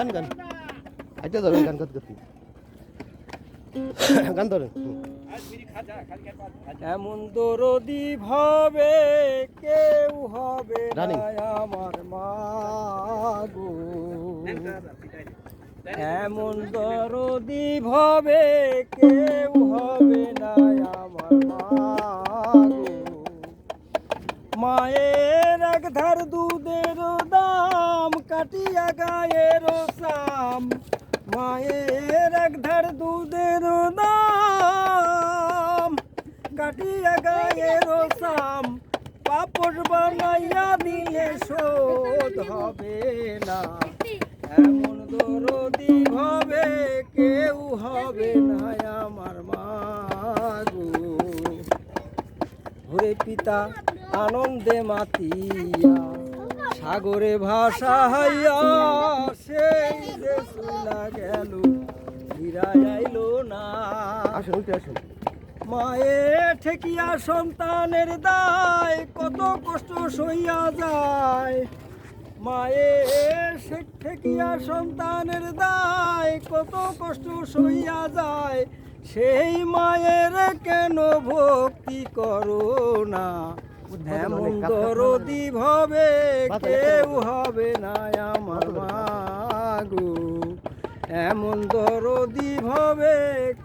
গান আচ্ছা ধরেন গান করতে গান ধরেন এমন দরদি ভাবে কেউ হবে না আমার মা গো এমন দরদি ভাবে কেউ হবে না আমার মা গো মায়ের এক ধার দুধের দাম কাটিয়া গায়ের সাম মায়ের এক ধার দুধের দাম কাটিয়া গায়ের সাম পাপড় বানাইয়া দিলে শোধ হবে না এমন দরদি ভাবে কেউ হবে না আমার মা গো ওরে পিতা আনন্দে মাতিয়া সাগরে ভাষা হাইয়া সেই যে চলা গেল ফিরাই আইলো না মায়ের ঠেকিয়া সন্তানের দায় কত কষ্ট সইয়া যায় মায়ের ঠেকিয়া সন্তানের দায় কত কষ্ট সইয়া যায় সেই মায়ের কেন ভক্তি করো না এমন দরদি ভাবে কেউ হবে না আমার মা গো এমন দরদি ভাবে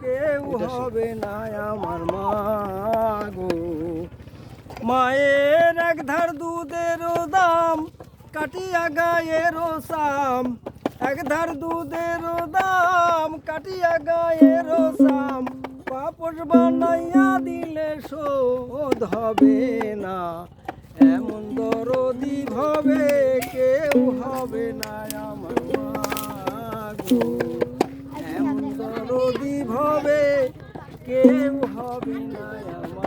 কেউ হবে না আমার মা গো মায়ের এক ধার দুধের দাম কাটিয়া গায়ের সাম এক ধার দুধের দাম কাটিয়া গায়ের সাম পাপড় বানাইয়া দিলে শোধ হবে না এমন দরদি ভাবে কেউ হবে না আমার মা গো এমন দরদি ভাবে কেউ হবে না আমার